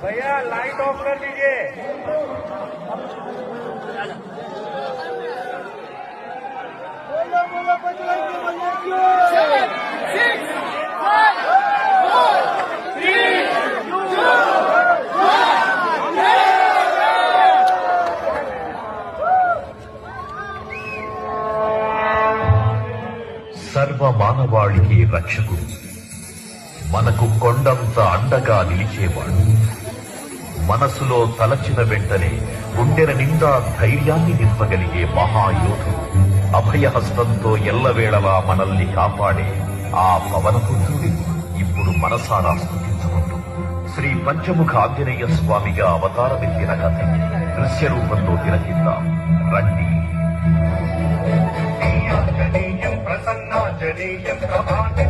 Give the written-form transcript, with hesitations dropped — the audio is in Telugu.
भैया लाइट ऑफ कर दीजिए। సర్వ మానవాళికి రక్షకుడు, మనకు కొండంత అండగా నిలిచేవాడు, మనసులో తలచిన వెంటనే గుండెల నిండా ధైర్యాన్ని నింపగలిగే మహాయోధుడు, అభయహస్తంతో ఎల్లవేళలా మనల్ని కాపాడే ఆ పవనపుత్రుడి ఇప్పుడు మనసారా స్తుతించుకుంటూ శ్రీ పంచముఖ ఆంజనేయ స్వామిగా అవతారమెత్తిన కథ దృశ్య రూపంలో తిలకిద్దాం రండి. प्रसन्नांजनेयं प्रभाते